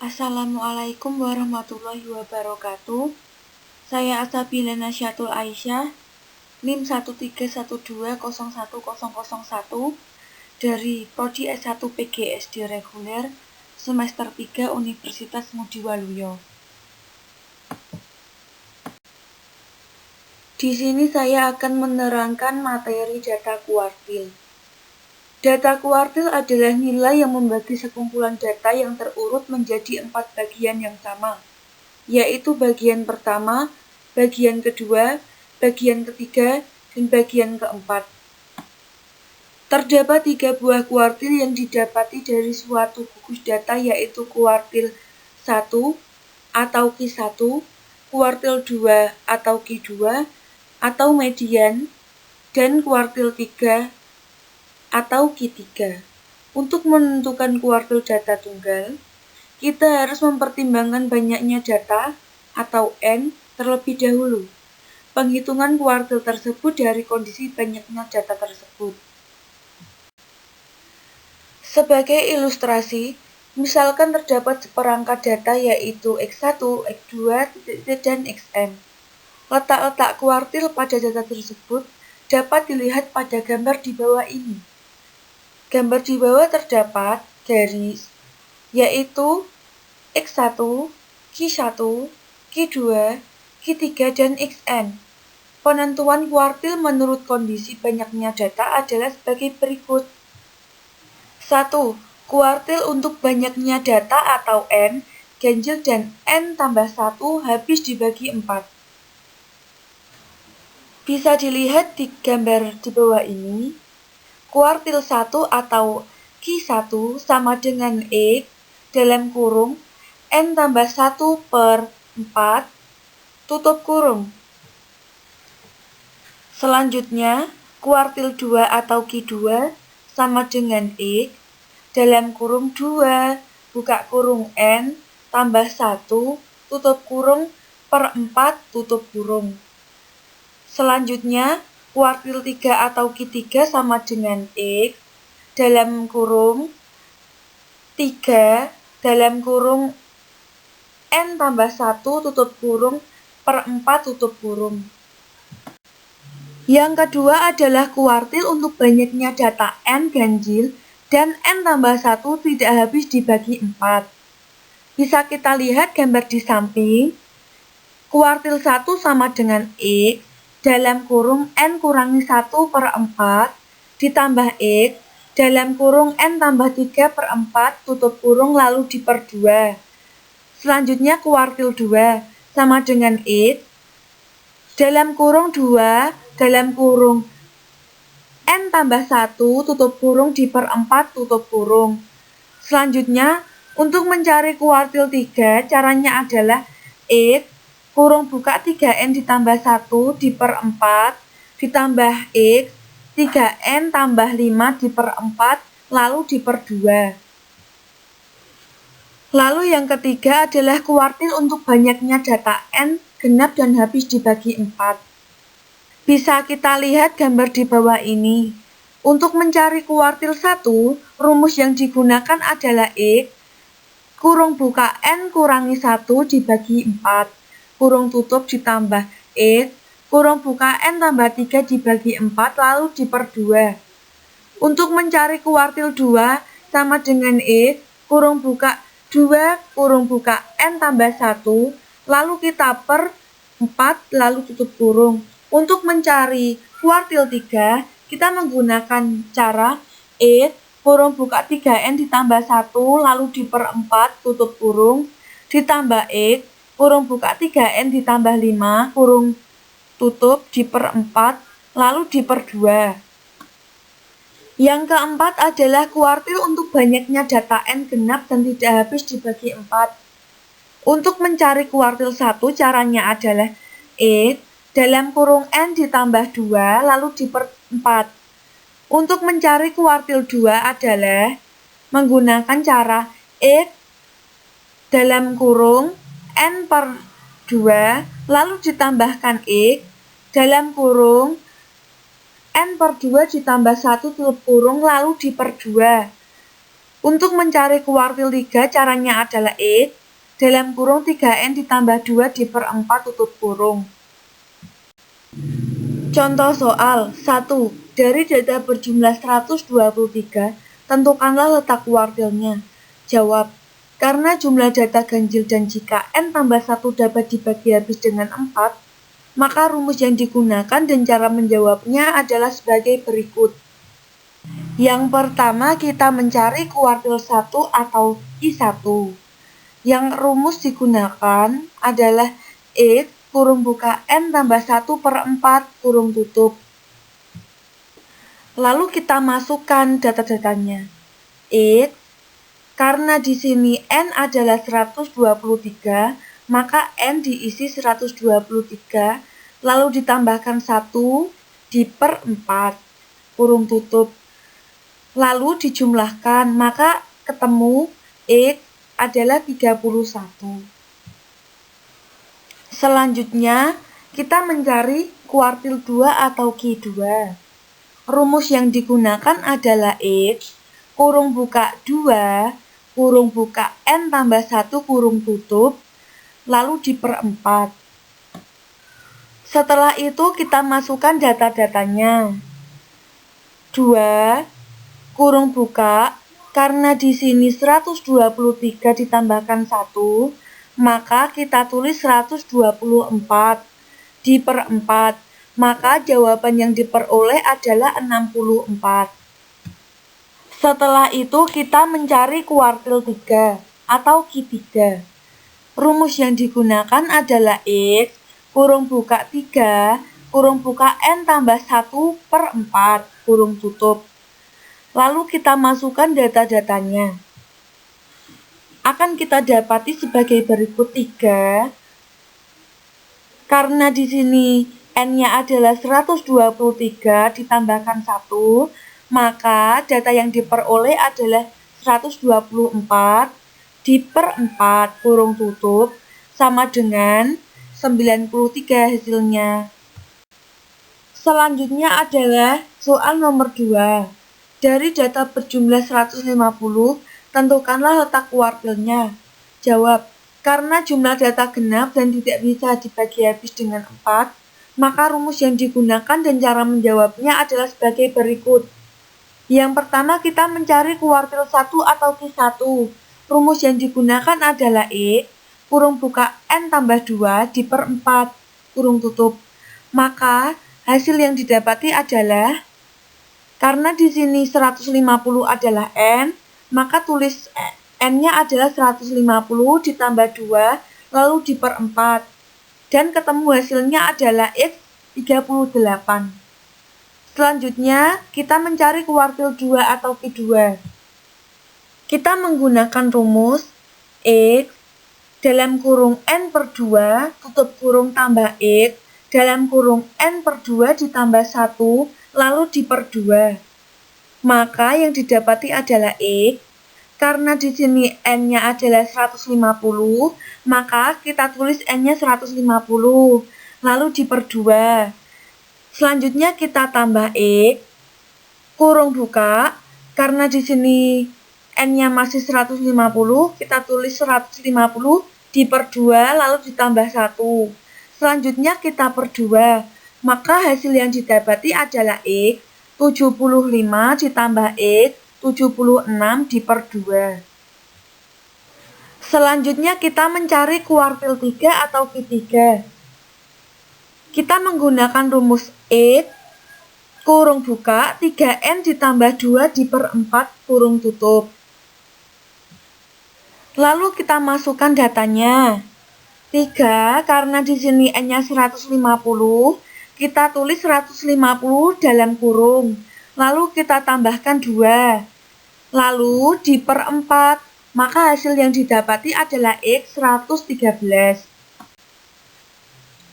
Assalamualaikum warahmatullahi wabarakatuh. Saya Asabila Nasyatul Aisyah, NIM 131201001 dari Prodi S1 PGSD Reguler semester 3 Universitas Ngudi Waluyo. Di sini saya akan menerangkan materi data kuartil. Data kuartil adalah nilai yang membagi sekumpulan data yang terurut menjadi 4 bagian yang sama, yaitu bagian pertama, bagian kedua, bagian ketiga, dan bagian keempat. Terdapat 3 buah kuartil yang didapati dari suatu gugus data, yaitu kuartil 1 atau Q1, kuartil 2 atau Q2, atau median, dan kuartil 3 atau Q3. Untuk menentukan kuartil data tunggal, kita harus mempertimbangkan banyaknya data atau N terlebih dahulu. Penghitungan kuartil tersebut dari kondisi banyaknya data tersebut. Sebagai ilustrasi, misalkan terdapat seperangkat data yaitu X1, X2, dan Xn. Letak-letak kuartil pada data tersebut dapat dilihat pada gambar di bawah ini. Gambar di bawah terdapat garis, yaitu X1, Q1, Q2, Q3, dan Xn. Penentuan kuartil menurut kondisi banyaknya data adalah sebagai berikut. 1. Kuartil untuk banyaknya data atau N, ganjil dan N tambah 1 habis dibagi 4. Bisa dilihat di gambar di bawah ini. Kuartil 1 atau Q1 sama dengan X dalam kurung N tambah 1 per 4 tutup kurung. Selanjutnya, kuartil 2 atau Q2 sama dengan X dalam kurung 2 buka kurung N tambah 1 tutup kurung per 4 tutup kurung. Selanjutnya, kuartil 3 atau Q3 sama dengan X dalam kurung 3 dalam kurung N tambah 1 tutup kurung per 4 tutup kurung. Yang kedua adalah kuartil untuk banyaknya data N ganjil dan N tambah 1 tidak habis dibagi 4. Bisa kita lihat gambar di samping. Kuartil 1 sama dengan X dalam kurung N kurangi 1 per 4 ditambah X dalam kurung N tambah 3 per 4 tutup kurung lalu diper 2. Selanjutnya kuartil 2 sama dengan X dalam kurung 2 dalam kurung N tambah 1 tutup kurung diper 4 tutup kurung. Selanjutnya untuk mencari kuartil 3 caranya adalah X kurung buka 3N ditambah 1 diper 4 ditambah X 3N tambah 5 diper 4 lalu diper 2. Lalu yang ketiga adalah kuartil untuk banyaknya data N genap dan habis dibagi 4. Bisa kita lihat gambar di bawah ini. Untuk mencari kuartil 1, rumus yang digunakan adalah X kurung buka N kurangi 1 dibagi 4. Kurung tutup ditambah X, kurung buka N tambah 3 dibagi 4 lalu diper 2. Untuk mencari kuartil 2 sama dengan X, kurung buka 2, kurung buka N tambah 1, lalu kita per 4 lalu tutup kurung. Untuk mencari kuartil 3, kita menggunakan cara X, kurung buka 3N ditambah 1 lalu diper 4 tutup kurung, ditambah X, kurung buka 3N ditambah 5 kurung tutup diper 4 lalu diper 2. Yang keempat adalah kuartil untuk banyaknya data N genap dan tidak habis dibagi 4. Untuk mencari kuartil 1 caranya adalah X dalam kurung N ditambah 2 lalu diper 4. Untuk mencari kuartil 2 adalah menggunakan cara X dalam kurung N per 2 lalu ditambahkan X dalam kurung N per 2 ditambah 1 tutup kurung lalu diper 2. Untuk mencari kuartil 3, caranya adalah X dalam kurung 3N ditambah 2 diperempat tutup kurung. Contoh soal 1. Dari data berjumlah 123, tentukanlah letak kuartilnya. Jawab, karena jumlah data ganjil dan jika N tambah 1 dapat dibagi habis dengan 4, maka rumus yang digunakan dan cara menjawabnya adalah sebagai berikut. Yang pertama, kita mencari kuartil 1 atau I1. Yang rumus digunakan adalah X kurung buka N tambah 1/4 kurung tutup. Lalu kita masukkan data-datanya. X, karena di sini N adalah 123, maka N diisi 123, lalu ditambahkan 1 diper 4 kurung tutup. Lalu dijumlahkan, maka ketemu X adalah 31. Selanjutnya, kita mencari kuartil 2 atau Q2. Rumus yang digunakan adalah X kurung buka 2 kurung buka N tambah 1 kurung tutup, lalu diper 4. Setelah itu kita masukkan data-datanya. 2 kurung buka, karena di sini 123 ditambahkan 1, maka kita tulis 124 diper 4, maka jawaban yang diperoleh adalah 64. Setelah itu kita mencari kuartil 3 atau Q3. Rumus yang digunakan adalah X kurung buka 3 kurung buka N tambah 1/4 kurung tutup. Lalu kita masukkan data-datanya. Akan kita dapati sebagai berikut 3. Karena di sini N-nya adalah 123 ditambahkan 1, maka data yang diperoleh adalah 124 diper 4 kurung tutup sama dengan 93 hasilnya. Selanjutnya adalah soal nomor 2. Dari data berjumlah 150, tentukanlah letak kuartilnya. Jawab, karena jumlah data genap dan tidak bisa dibagi habis dengan 4, maka rumus yang digunakan dan cara menjawabnya adalah sebagai berikut. Yang pertama, kita mencari kuartil 1 atau Q1. Rumus yang digunakan adalah X kurung buka N tambah 2 diper 4 kurung tutup. Maka hasil yang didapati adalah, karena di sini 150 adalah N, maka tulis N-nya adalah 150 ditambah 2, lalu diper 4. Dan ketemu hasilnya adalah X 38. Selanjutnya, kita mencari kuartil 2 atau Q2. Kita menggunakan rumus X dalam kurung N/2 tutup kurung tambah X dalam kurung N/2 ditambah 1 lalu diper 2. Maka yang didapati adalah X. Karena di sini N-nya adalah 150, maka kita tulis N-nya 150, lalu diper 2. Selanjutnya kita tambah X, kurung buka, karena di sini N-nya masih 150, kita tulis 150 diper 2, lalu ditambah 1. Selanjutnya kita per 2. Maka hasil yang didapati adalah X 75 ditambah X 76 diper 2. Selanjutnya kita mencari kuartil 3 atau Q3. Kita menggunakan rumus X kurung buka 3N ditambah 2 diper 4 kurung tutup. Lalu kita masukkan datanya. 3, karena di sini N-nya 150, kita tulis 150 dalam kurung, lalu kita tambahkan 2, lalu diper 4, maka hasil yang didapati adalah X 113.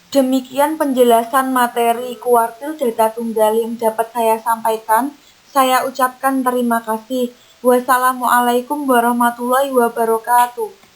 Demikian penjelasan materi kuartil data tunggal yang dapat saya sampaikan. Saya ucapkan terima kasih. Wassalamualaikum warahmatullahi wabarakatuh.